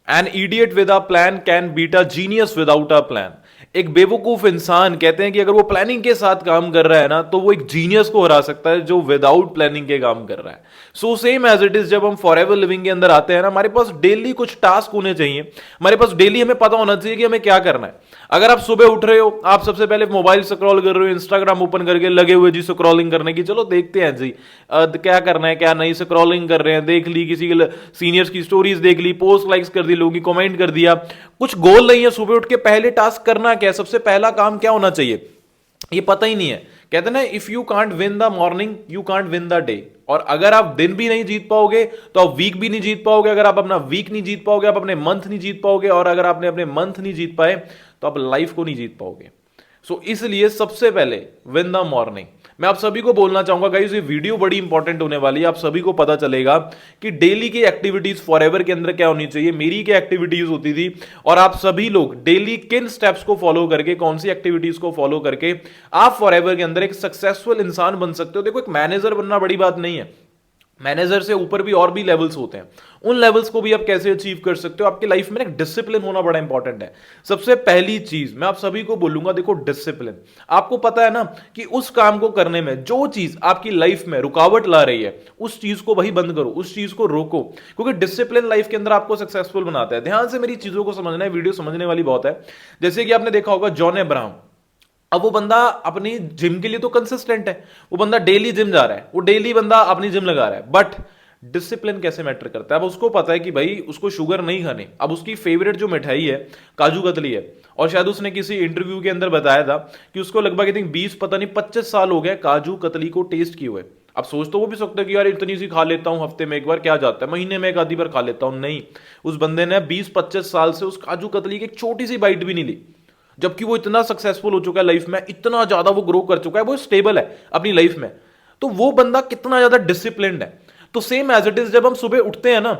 N idiot with a plan can beat a genius without a plan. एक बेवकूफ इंसान कहते हैं कि अगर वो प्लानिंग के साथ काम कर रहा है ना तो वो एक जीनियस को हरा सकता है जो विदाउट प्लानिंग के काम कर रहा है। So same as it is, जब हम फॉर एवर लिविंग के अंदर आते हैं ना, हमारे पास डेली कुछ टास्क होने चाहिए, हमारे पास डेली हमें पता होना चाहिए कि हमें क्या करना है। अगर आप सुबह उठ रहे हो, आप सबसे पहले मोबाइल स्क्रॉल कर रहे हो, इंस्टाग्राम ओपन करके लगे हुए जी स्क्रॉलिंग करने की, चलो देखते हैं जी क्या करना है क्या नहीं, स्क्रॉलिंग कर रहे हैं, देख ली किसी के सीनियर्स की स्टोरीज देख ली, पोस्ट लाइक्स कर दी, लोगों की कमेंट कर दिया, कुछ गोल नहीं है। सुबह उठ के पहले टास्क करना क्या है, सबसे पहला काम क्या होना चाहिए, ये पता ही नहीं है। कहते ना, if you can't win the morning you can't win the day. और अगर आप दिन भी नहीं जीत पाओगे तो आप वीक भी नहीं जीत पाओगे, अगर आप अपना वीक नहीं जीत पाओगे आप अपने मंथ नहीं जीत पाओगे, और अगर आपने अपने मंथ नहीं जीत पाए तो आप लाइफ को नहीं जीत पाओगे। सो इसलिए सबसे पहले विन द मॉर्निंग। मैं आप सभी को बोलना चाहूंगा गाइस, ये वीडियो बड़ी इंपॉर्टेंट होने वाली है, आप सभी को पता चलेगा कि डेली की एक्टिविटीज फॉरएवर के अंदर क्या होनी चाहिए, मेरी क्या एक्टिविटीज होती थी, और आप सभी लोग डेली किन स्टेप्स को फॉलो करके, कौन सी एक्टिविटीज को फॉलो करके आप फॉरएवर के अंदर एक सक्सेसफुल इंसान बन सकते हो। देखो, एक मैनेजर बनना बड़ी बात नहीं है, मैनेजर से ऊपर भी और भी लेवल्स होते हैं, उन लेवल्स को भी आप कैसे अचीव कर सकते हो। आपकी लाइफ में एक डिसिप्लिन होना बड़ा इंपॉर्टेंट है। सबसे पहली चीज मैं आप सभी को बोलूंगा, देखो डिसिप्लिन। आपको पता है ना कि उस काम को करने में जो चीज आपकी लाइफ में रुकावट ला रही है, उस चीज को भाई बंद करो, उस चीज को रोको, क्योंकि डिसिप्लिन लाइफ के अंदर आपको सक्सेसफुल बनाता है। ध्यान से मेरी चीजों को समझना है, वीडियो समझने वाली बहुत है। जैसे कि आपने देखा होगा जॉन अब्राहम, अब वो बंदा अपनी जिम के लिए तो कंसिस्टेंट है, वो बंदा डेली जिम जा रहा है, वो डेली बंदा अपनी जिम लगा रहा है, बट डिसिप्लिन कैसे मैटर करता है। अब उसको पता है कि भाई उसको शुगर नहीं खानी, अब उसकी फेवरेट जो मिठाई है काजू कतली है, और शायद उसने किसी इंटरव्यू के अंदर बताया था कि उसको लगभग आई थिंक 20 पता नहीं 25 साल हो गए काजू कतली को टेस्ट किए हुए। अब सोच तो वो भी सकता है कि यार इतनी सी खा लेता हूं, हफ्ते में एक बार क्या जाता है, महीने में एक आधी बार खा लेता हूं। नहीं, उस बंदे ने 20-25 साल से उस काजू कतली की एक छोटी सी बाइट भी नहीं ली, जबकि वो इतना सक्सेसफुल हो चुका है लाइफ में, इतना ज्यादा वो ग्रो कर चुका है, वो स्टेबल है अपनी लाइफ में। तो वो बंदा कितना ज्यादा डिसिप्लिन्ड है। तो सेम एज इट इज, जब हम सुबह उठते हैं ना,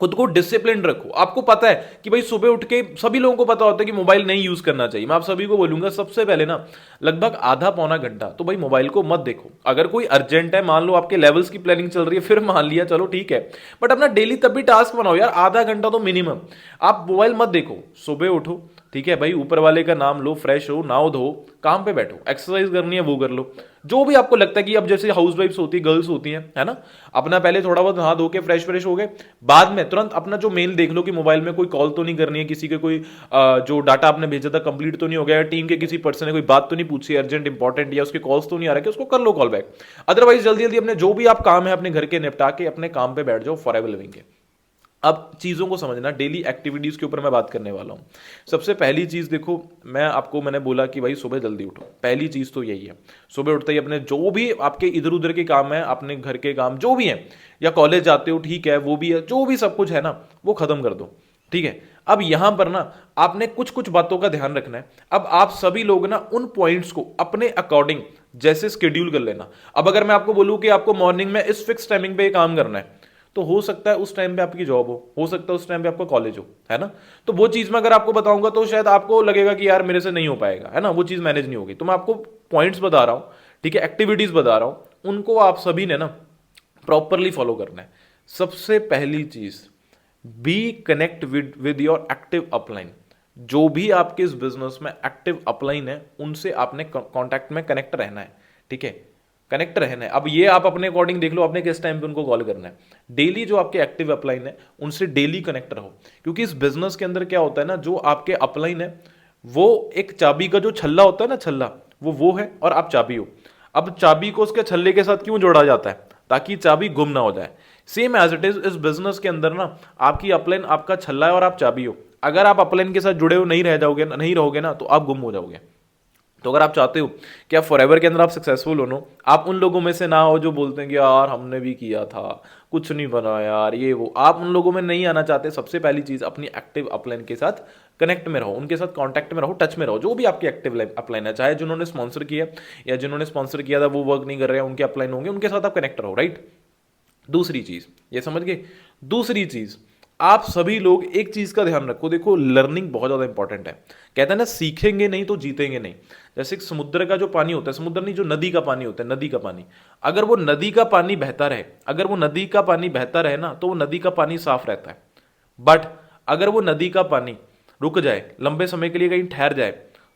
खुद को डिसिप्लिन रखो। आपको पता है कि भाई सुबह उठ के सभी लोगों को पता होता है कि मोबाइल नहीं यूज करना चाहिए। मैं आप सभी को बोलूंगा सबसे पहले ना, लगभग आधा पौना घंटा तो भाई मोबाइल को मत देखो। अगर कोई अर्जेंट है, मान लो आपके लेवल्स की प्लानिंग चल रही है, फिर मान लिया चलो ठीक है, बट अपना डेली तब भी टास्क बनाओ यार, आधा घंटा तो मिनिमम आप मोबाइल मत देखो। सुबह उठो, ठीक है भाई, ऊपर वाले का नाम लो, फ्रेश हो, नाओ धो, काम पे बैठो, एक्सरसाइज करनी है वो कर लो, जो भी आपको लगता है कि अब जैसे हाउस वाइफ्स होती है, गर्ल्स होती हैं, है ना, अपना पहले थोड़ा बहुत नहा धो के फ्रेश फ्रेश हो गए, बाद में तुरंत अपना जो मेल देख लो कि मोबाइल में कोई कॉल तो नहीं करनी है, किसी के कोई जो डाटा आपने भेजा था कंप्लीट तो नहीं हो गया, टीम के किसी पर्सन ने कोई बात तो नहीं पूछी अर्जेंट इंपॉर्टेंट, या उसके कॉल्स तो नहीं आ रहा, कि उसको कर लो कॉल बैक। अदरवाइज जल्दी जल्दी अपने जो भी आप काम है अपने घर के निपटा के अपने काम पे बैठ जाओ फॉरएवर लिविंग के। अब चीजों को समझना, डेली एक्टिविटीज के ऊपर मैं बात करने वाला हूं। सबसे पहली चीज देखो, मैंने बोला कि भाई सुबह जल्दी उठो, पहली चीज तो यही है। सुबह उठते ही अपने जो भी आपके इधर उधर के काम है, अपने घर के काम जो भी हैं, या कॉलेज जाते हो ठीक है, वो भी है, जो भी सब कुछ है ना वो खत्म कर दो, ठीक है। अब यहां पर ना आपने कुछ कुछ बातों का ध्यान रखना है। अब आप सभी लोग ना उन पॉइंट्स को अपने अकॉर्डिंग जैसे स्केड्यूल कर लेना। अब अगर मैं आपको बोलूं कि आपको मॉर्निंग में इस फिक्स टाइमिंग पे ये काम करना है, तो हो सकता है उस टाइम पे आपकी जॉब हो सकता है उस टाइम पे आपका कॉलेज हो, है ना। तो वो चीज मैं अगर आपको बताऊंगा तो शायद आपको लगेगा कि यार मेरे से नहीं हो पाएगा, है ना, वो चीज मैनेज नहीं होगी। तो मैं आपको पॉइंट्स बता रहा हूं, ठीक है, एक्टिविटीज बता रहा हूं, उनको आप सभी ने ना प्रॉपरली फॉलो करना है। सबसे पहली चीज, be connect with your active upline. जो भी आपके इस बिजनेस में एक्टिव अपलाइन है उनसे आपने कॉन्टैक्ट में कनेक्ट रहना है, ठीक है, कनेक्ट रहना है। अब ये आप अपने अकॉर्डिंग देख लो आपने किस टाइम पे उनको कॉल करना है। डेली जो आपके एक्टिव अपलाइन है उनसे डेली कनेक्ट रहो, क्योंकि इस बिजनेस के अंदर क्या होता है ना, जो आपके अपलाइन है वो एक चाबी का जो छल्ला होता है ना, छल्ला वो है और आप चाबी हो। अब चाबी को उसके छल्ले के साथ क्यों जोड़ा जाता है, ताकि चाबी गुम ना हो जाए। सेम एज इट इज इस बिजनेस के अंदर ना, आपकी अपलाइन आपका छल्ला है और आप चाबी हो। अगर आप अपलाइन के साथ जुड़े हो नहीं रहोगे ना तो आप गुम हो जाओगे। तो अगर आप चाहते हो कि आप फॉरएवर के अंदर आप सक्सेसफुल हो, आप उन लोगों में से ना हो जो बोलते हैं कि यार हमने भी किया था कुछ नहीं बना यार, ये वो, आप उन लोगों में नहीं आना चाहते। सबसे पहली चीज अपनी एक्टिव अपलाइन के साथ कनेक्ट में रहो, उनके साथ कांटेक्ट में रहो, टच में रहो। जो भी आपकी एक्टिव अपलाइन है, चाहे जिन्होंने स्पॉन्सर किया या जिन्होंने स्पॉन्सर किया था वो वर्क नहीं कर रहे हैं, उनके अपलाइन होंगे, उनके साथ आप कनेक्ट रहो, राइट। दूसरी चीज ये समझ गए। दूसरी चीज, आप सभी लोग एक चीज का ध्यान रखो, देखो लर्निंग बहुत ज्यादा इंपॉर्टेंट है। कहते हैं ना, सीखेंगे नहीं तो जीतेंगे नहीं। जैसे समुद्र का जो पानी होता है, समुद्र नहीं, जो नदी का पानी होता है, नदी का पानी, अगर वो नदी का पानी बहता रहे, अगर वो नदी का पानी बहता रहे ना, तो वो नदी का पानी साफ रहता है। बट अगर वो नदी का पानी रुक जाए, लंबे समय के लिए कहीं ठहर जाए,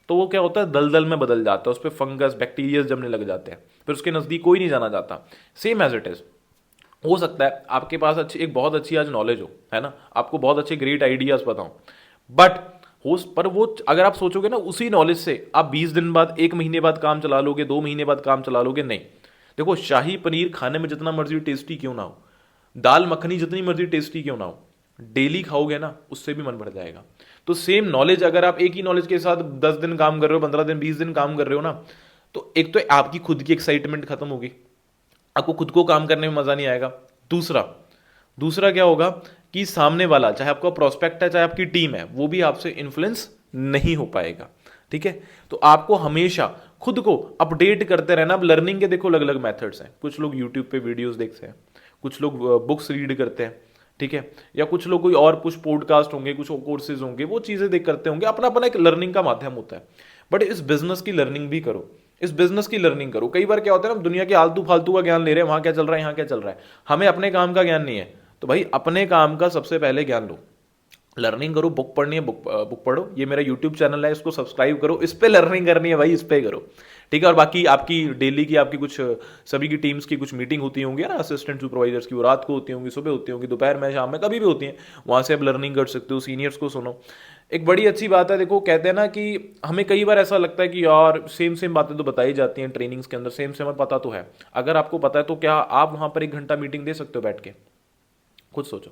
तो वो क्या होता है, दलदल में बदल जाता है, उस पर फंगस बैक्टीरिया जमने लग जाते हैं, फिर उसके नज़दीक कोई नहीं जाना चाहता। सेम एज इट इज़, हो सकता है आपके पास अच्छी, एक बहुत अच्छी आज नॉलेज हो, है ना, आपको बहुत अच्छे ग्रेट आइडियाज पता हो, बट हो पर वो अगर आप सोचोगे ना उसी नॉलेज से आप 20 दिन बाद, 1 महीने बाद काम चला लोगे, 2 महीने बाद काम चला लोगे, नहीं। देखो, शाही पनीर खाने में जितना मर्जी टेस्टी क्यों ना हो, दाल मखनी जितनी मर्जी टेस्टी क्यों ना हो, डेली खाओगे ना उससे भी मन भर जाएगा। तो सेम नॉलेज, अगर आप एक ही नॉलेज के साथ 10 दिन काम कर रहे हो, 15 दिन, 20 दिन काम कर रहे हो ना, तो एक तो आपकी खुद की एक्साइटमेंट खत्म होगी, आपको खुद को काम करने में मजा नहीं आएगा। दूसरा दूसरा क्या होगा कि सामने वाला, चाहे आपका प्रोस्पेक्ट है चाहे आपकी टीम है, वो भी आपसे इन्फ्लुएंस नहीं हो पाएगा। ठीक है, तो आपको हमेशा खुद को अपडेट करते रहना। अब लर्निंग के देखो अलग अलग मेथड्स हैं, कुछ लोग यूट्यूब पे वीडियोस देखते हैं, कुछ लोग बुक्स रीड करते हैं, ठीक है, या कुछ लोग कोई और कुछ पॉडकास्ट होंगे, कुछ कोर्सेज होंगे, वो चीजें देख करते होंगे, अपना अपना एक लर्निंग का माध्यम होता है। बट इस बिजनेस की लर्निंग भी करो, इस बिजनेस की लर्निंग करो। कई बार क्या होता है ना, दुनिया के आलतू फालतू का ज्ञान ले रहे हैं, वहां क्या चल रहा है, यहाँ क्या चल रहा है, हमें अपने काम का ज्ञान नहीं है, तो भाई अपने काम का सबसे पहले ज्ञान लो, लर्निंग करो। बुक पढ़नी है, बुक पढ़ो, ये मेरा यूट्यूब चैनल है, इसको सब्सक्राइब करो, इस पे लर्निंग करनी है भाई, इस पे करो, ठीक है। और बाकी आपकी डेली की, आपकी कुछ सभी की टीम्स की कुछ मीटिंग होती होंगी ना, असिस्टेंट सुपरवाइजर्स की, वो रात को होती होंगी, सुबह होती होंगी, दोपहर में, शाम में, कभी भी होती हैं, वहां से आप लर्निंग कर सकते हो, सीनियर्स को सुनो। एक बड़ी अच्छी बात है, देखो कहते हैं ना कि हमें कई बार ऐसा लगता है कि यार सेम सेम बातें तो बताई जाती हैं ट्रेनिंग्स के अंदर, सेम सेम पता तो है। अगर आपको पता है तो क्या आप वहां पर 1 घंटा मीटिंग दे सकते हो बैठ के? खुद सोचो,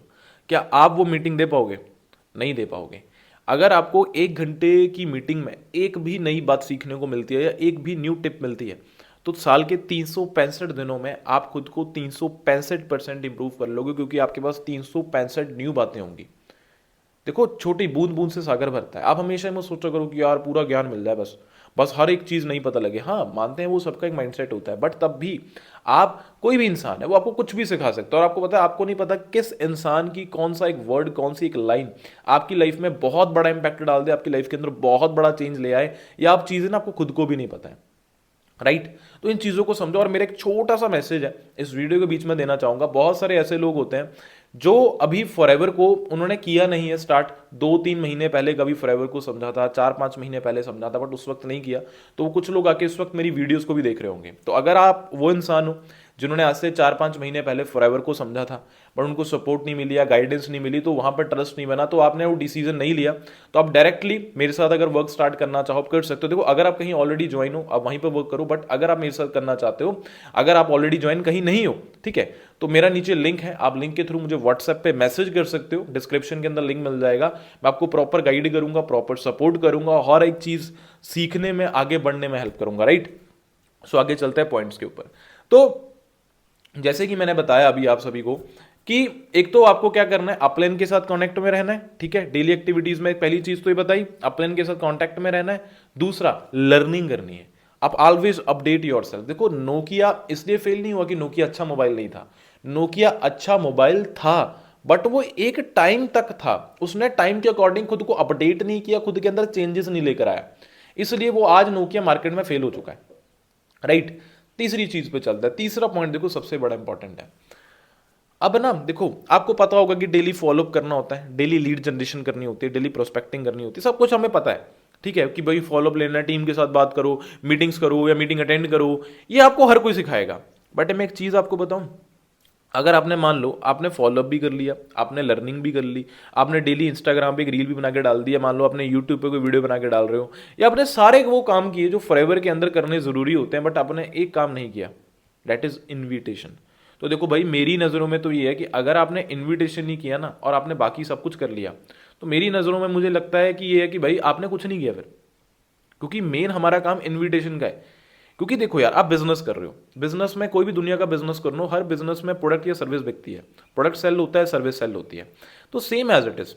क्या आप वो मीटिंग दे पाओगे? नहीं दे पाओगे। अगर आपको 1 घंटे की मीटिंग में एक भी नई बात सीखने को मिलती है या एक भी न्यू टिप मिलती है, तो साल के 365 दिनों में आप खुद को 365% इंप्रूव कर लोगे, क्योंकि आपके पास 365 न्यू बातें होंगी। देखो, छोटी बूंद बूंद से सागर भरता है। आप हमेशा में सोचा करो कि यार पूरा ज्ञान मिल जाए, बस बस हर एक चीज नहीं पता लगे। हाँ, मानते हैं वो सबका एक माइंडसेट होता है, बट तब भी आप, कोई भी इंसान है वो आपको कुछ भी सिखा सकता है। और आपको पता है, आपको नहीं पता किस इंसान की कौन सा एक वर्ड, कौन सी एक लाइन आपकी लाइफ में बहुत बड़ा इंपैक्ट डाल दे, आपकी लाइफ के अंदर बहुत बड़ा चेंज ले आए, या आप चीजें ना आपको खुद को भी नहीं पता है, राइट। तो इन चीजों को समझो। और मेरा एक छोटा सा मैसेज है इस वीडियो के बीच में देना चाहूंगा। बहुत सारे ऐसे लोग होते हैं जो अभी फॉरएवर को उन्होंने किया नहीं है स्टार्ट, 2-3 महीने पहले कभी फॉरएवर को समझा था, 4-5 महीने पहले समझा था, बट उस वक्त नहीं किया। तो वो कुछ लोग आके इस वक्त मेरी वीडियोस को भी देख रहे होंगे। तो अगर आप वो इंसान हो जिन्होंने आज से 4-5 महीने पहले फॉरएवर को समझा था, बट उनको सपोर्ट नहीं मिली या गाइडेंस नहीं मिली, तो वहां पर ट्रस्ट नहीं बना, तो आपने वो डिसीजन नहीं लिया, तो आप डायरेक्टली मेरे साथ अगर वर्क स्टार्ट करना चाहो, आप कर सकते हो। देखो, अगर आप कहीं ऑलरेडी ज्वाइन हो, आप वहीं पर वर्क करो, बट अगर आप मेरे साथ करना चाहते हो, अगर आप ऑलरेडी ज्वाइन कहीं नहीं हो, ठीक है, तो मेरा नीचे लिंक है, आप लिंक के थ्रू मुझे व्हाट्सएप पे मैसेज कर सकते हो, डिस्क्रिप्शन के अंदर लिंक मिल जाएगा। मैं आपको प्रॉपर गाइड करूंगा, प्रॉपर सपोर्ट करूंगा, हर एक चीज सीखने में, आगे बढ़ने में हेल्प करूंगा, राइट। सो आगे चलते हैं पॉइंट्स के ऊपर। तो जैसे कि मैंने बताया अभी आप सभी को कि एक तो आपको क्या करना है, अपलाइन के साथ कांटेक्ट में रहना है, ठीक है, डेली एक्टिविटीज में पहली चीज तो ये बताई, अपलाइन के साथ कांटेक्ट में रहना है। दूसरा, लर्निंग करनी है, आप ऑलवेज अपडेट योरसेल्फ। देखो, नोकिया इसलिए फेल नहीं हुआ कि नोकिया अच्छा मोबाइल नहीं था, नोकिया अच्छा मोबाइल था, बट वो एक टाइम तक था, उसने टाइम के अकॉर्डिंग खुद को अपडेट नहीं किया, खुद के अंदर चेंजेस नहीं लेकर आया, इसलिए वो आज नोकिया मार्केट में फेल हो चुका है, राइट। तीसरी चीज पे चलता है। तीसरा पॉइंट देखो सबसे बड़ा इंपॉर्टेंट है। अब ना देखो, आपको पता होगा कि डेली फॉलोअप करना होता है, डेली लीड जनरेशन करनी होती है, डेली प्रोस्पेक्टिंग करनी होती है, सब कुछ हमें पता है, ठीक है, कि भाई फॉलोअप लेना है, टीम के साथ बात करो, मीटिंग्स करो या मीटिंग अटेंड करो, ये आपको हर कोई सिखाएगा। बट मैं एक चीज आपको बताऊं, अगर आपने मान लो आपने फॉलोअप भी कर लिया, आपने लर्निंग भी कर ली, आपने डेली इंस्टाग्राम पे एक रील भी बना के डाल दिया, मान लो आपने यूट्यूब पे कोई वीडियो बना के डाल रहे हो, या आपने सारे वो काम किए जो फॉरएवर के अंदर करने जरूरी होते हैं, बट आपने एक काम नहीं किया, दैट इज इन्विटेशन। तो देखो भाई, मेरी नज़रों में तो ये है कि अगर आपने इन्विटेशन नहीं किया ना और आपने बाकी सब कुछ कर लिया, तो मेरी नज़रों में मुझे लगता है कि ये है कि भाई आपने कुछ नहीं किया फिर, क्योंकि मेन हमारा काम इन्विटेशन का है। क्योंकि देखो यार, आप बिजनेस कर रहे हो, बिजनेस में कोई भी दुनिया का बिजनेस कर लो, हर बिजनेस में प्रोडक्ट या सर्विस बिकती है, प्रोडक्ट सेल होता है, सर्विस सेल होती है। तो सेम एज इट इज,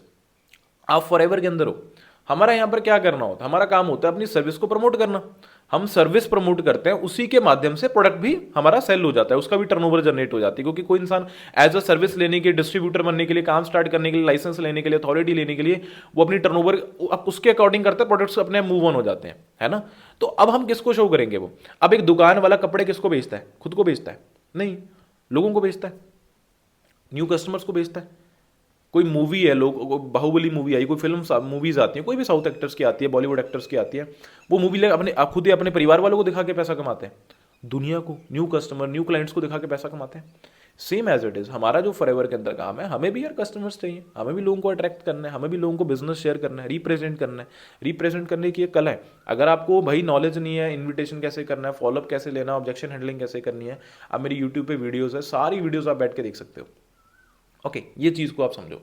आप फॉरएवर के अंदर हो, हमारा यहाँ पर क्या करना होता है, हमारा काम होता है अपनी सर्विस को प्रमोट करना। हम सर्विस प्रमोट करते हैं, उसी के माध्यम से प्रोडक्ट भी हमारा सेल हो जाता है, उसका भी टर्नओवर जनरेट हो जाती है। क्योंकि कोई इंसान एज अ सर्विस लेने के, डिस्ट्रीब्यूटर बनने के लिए, काम स्टार्ट करने के लिए, लाइसेंस लेने के लिए, अथॉरिटी लेने के लिए, वो अपनी टर्नओवर उसके अकॉर्डिंग करते हैं, प्रोडक्ट्स अपने मूव ऑन हो जाते हैं, है ना। तो अब हम किसको शो करेंगे वो? अब एक दुकान वाला कपड़े किसको बेचता है? खुद को बेचता है? नहीं, लोगों को बेचता है, न्यू कस्टमर्स को बेचता है। कोई मूवी है, लोग बाहुबली मूवी आई, कोई फिल्म मूवीज आती है, कोई भी साउथ एक्टर्स की आती है, बॉलीवुड एक्टर्स की आती है, वो मूवी ले अपने खुद ही अपने परिवार वालों को दिखा के पैसा कमाते हैं, दुनिया को, न्यू कस्टमर, न्यू क्लाइंट्स को दिखा के पैसा कमाते हैं। सेम एज इट इज हमारा जो फॉरएवर के अंदर काम है, हमें भी यार कस्टमर्स चाहिए, हमें भी लोगों को अट्रैक्ट करना है, हमें भी लोगों को बिजनेस शेयर करना है, रिप्रेजेंट करना है। रिप्रेजेंट करने की एक कला है। अगर आपको भाई नॉलेज नहीं है, इन्विटेशन कैसे करना है, फॉलोअप कैसे लेना, ऑब्जेक्शन हैंडलिंग कैसे करनी है, आप मेरी यूट्यूब पे वीडियोस है, सारी वीडियोस आप बैठ के देख सकते हो। ओके, ये चीज को आप समझो।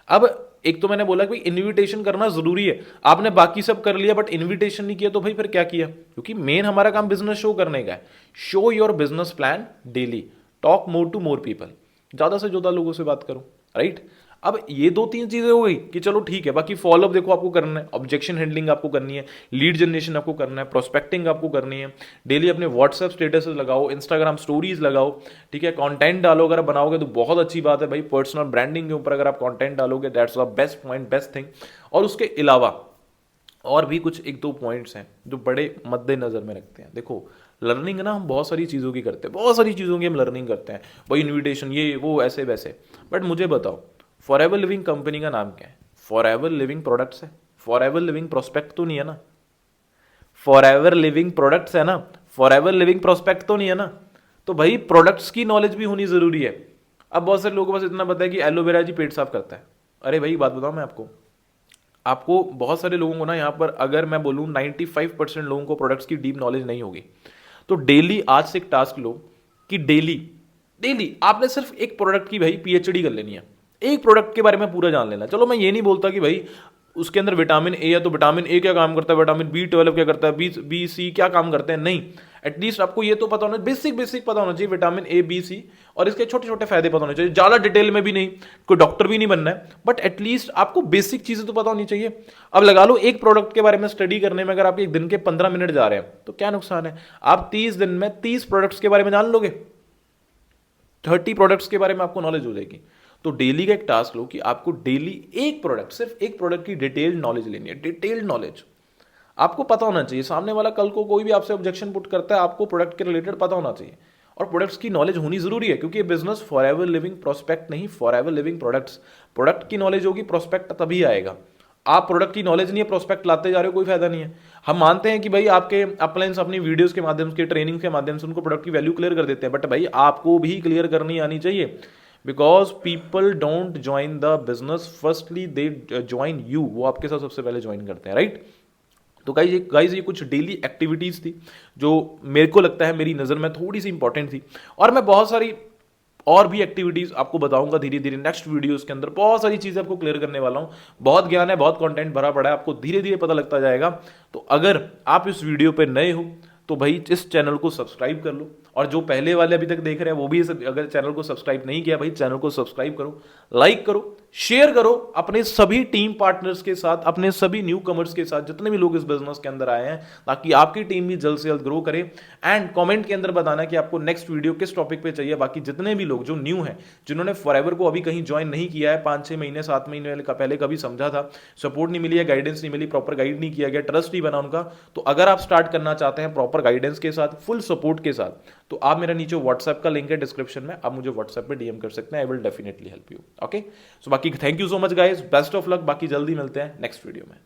अब एक तो मैंने बोला कि इनविटेशन करना जरूरी है, आपने बाकी सब कर लिया बट इनविटेशन नहीं किया, तो भाई फिर क्या किया? क्योंकि मेन हमारा काम बिजनेस शो करने का है। Show your business plan daily, talk more to more people, ज्यादा से ज्यादा लोगों से बात करो, राइट? अब ये दो तीन चीजें हो गई कि चलो ठीक है, बाकी फॉलोअप देखो आपको करना है, ऑब्जेक्शन हैंडलिंग आपको करनी है, लीड जनरेशन आपको करना है, प्रोस्पेक्टिंग आपको करनी है, डेली अपने व्हाट्सएप स्टेटस लगाओ, इंस्टाग्राम स्टोरीज लगाओ, ठीक है, कंटेंट डालो। अगर बनाओगे तो बहुत अच्छी बात है भाई, पर्सनल ब्रांडिंग के ऊपर अगर आप कंटेंट डालोगे, that's the best point, best thing. और उसके अलावा और भी कुछ एक दो पॉइंट्स हैं जो बड़े मद्देनजर में रखते हैं। देखो, लर्निंग ना हम बहुत सारी चीज़ों की करते हैं, बहुत सारी चीज़ों की हम लर्निंग करते हैं भाई, इनविटेशन ये वो ऐसे वैसे, बट मुझे बताओ फॉरएवर लिविंग कंपनी का नाम क्या है? फॉरएवर लिविंग प्रोडक्ट्स है। फॉरएवर लिविंग प्रोस्पेक्ट तो नहीं है ना? फॉरएवर लिविंग प्रोडक्ट्स है ना? फॉरएवर लिविंग प्रोस्पेक्ट तो नहीं है ना? तो भाई प्रोडक्ट्स की नॉलेज भी होनी जरूरी है। अब बहुत सारे लोगों को बस इतना पता है कि एलोवेरा जी पेट साफ करता है। अरे भाई बात बताऊं मैं आपको बहुत सारे लोगों को ना, यहाँ पर अगर मैं बोलूँ 95% लोगों को प्रोडक्ट्स की डीप नॉलेज नहीं होगी। तो डेली आज से एक टास्क लो कि डेली डेली आपने सिर्फ एक प्रोडक्ट की भाई पीएचडी कर लेनी है, एक प्रोडक्ट के बारे में पूरा जान लेना। चलो मैं ये नहीं बोलता कि भाई उसके अंदर विटामिन ए है तो विटामिन ए क्या काम करता है, विटामिन B12 क्या करता है, बी सी क्या काम करते हैं, नहीं। एटलीस्ट आपको ये तो पता होना, बेसिक बेसिक पता होना चाहिए विटामिन A B C, और इसके छोटे छोटे फायदे पता होने चाहिए, ज्यादा डिटेल में भी नहीं, कोई डॉक्टर भी नहीं बनना है, बट एटलीस्ट आपको बेसिक चीजें तो पता होनी चाहिए। अब लगा लो एक प्रोडक्ट के बारे में स्टडी करने में अगर आप एक दिन के 15 मिनट जा रहे हैं तो क्या नुकसान है? आप 30 दिन में 30 प्रोडक्ट्स के बारे में जान लोगे, 30 प्रोडक्ट्स के बारे में आपको नॉलेज हो जाएगी। तो डेली का एक टास्क लो कि आपको डेली एक प्रोडक्ट, सिर्फ एक प्रोडक्ट की डिटेल्ड नॉलेज लेनी है। डिटेल्ड नॉलेज आपको पता होना चाहिए, सामने वाला कल को कोई भी आपसे ऑब्जेक्शन पुट करता है, आपको प्रोडक्ट के रिलेटेड पता होना चाहिए, और प्रोडक्ट्स की नॉलेज होनी जरूरी है, क्योंकि ये बिजनेस फॉरएवर लिविंग प्रोस्पेक्ट नहीं, फॉरएवर लिविंग प्रोडक्ट्स। प्रोडक्ट की नॉलेज होगी, प्रोस्पेक्ट तभी आएगा। आप प्रोडक्ट की नॉलेज नहीं है, प्रोस्पेक्ट लाते जा रहे हो, कोई फायदा नहीं है। हम मानते हैं कि भाई आपके अपलाइंस अपनी वीडियोस के माध्यम से, ट्रेनिंग के माध्यम से उनको प्रोडक्ट की वैल्यू क्लियर कर देते हैं, बट भाई आपको भी क्लियर करनी आनी चाहिए, because people don't join the business, firstly they join you, वो आपके साथ सबसे पहले ज्वाइन करते हैं, राइट? तो गाइज ये कुछ डेली एक्टिविटीज थी जो मेरे को लगता है मेरी नज़र में थोड़ी सी इंपॉर्टेंट थी, और मैं बहुत सारी और भी एक्टिविटीज आपको बताऊंगा धीरे धीरे नेक्स्ट वीडियोस के अंदर। बहुत सारी चीजें आपको क्लियर करने वाला हूं, बहुत ज्ञान है, बहुत कंटेंट भरा पड़ा है, आपको धीरे धीरे पता लगता जाएगा। तो अगर आप इस वीडियो पे नए हो तो भाई इस चैनल को सब्सक्राइब कर लो, और जो पहले वाले अभी तक देख रहे हैं वो भी अगर चैनल को सब्सक्राइब नहीं किया भाई चैनल को सब्सक्राइब करो, लाइक करो, शेयर करो अपने सभी टीम पार्टनर्स के साथ, अपने सभी न्यू कमर्स के साथ, जितने भी लोग इस बिजनेस के अंदर आए हैं, ताकि आपकी टीम भी जल्द से जल्द ग्रो करे। एंड कमेंट के अंदर बताना कि आपको नेक्स्ट वीडियो किस टॉपिक पे चाहिए। बाकी जितने भी लोग जो न्यू हैं, जिन्होंने फॉरएवर को अभी कहीं ज्वाइन नहीं किया है, 5-6 महीने 7 महीने का पहले कभी समझा था, सपोर्ट नहीं मिली है, गाइडेंस नहीं मिली, प्रॉपर गाइड नहीं किया गया, ट्रस्ट नहीं बना उनका, तो अगर आप स्टार्ट करना चाहते हैं प्रॉपर गाइडेंस के साथ, फुल सपोर्ट के साथ, तो आप मेरा नीचे व्हाट्सएप का लिंक है डिस्क्रिप्शन में, आप मुझे व्हाट्सएप पे डीएम कर सकते हैं, I will definitely help you. Okay, so बाकी thank you so much guys, best of luck, बाकी जल्दी मिलते हैं नेक्स्ट वीडियो में।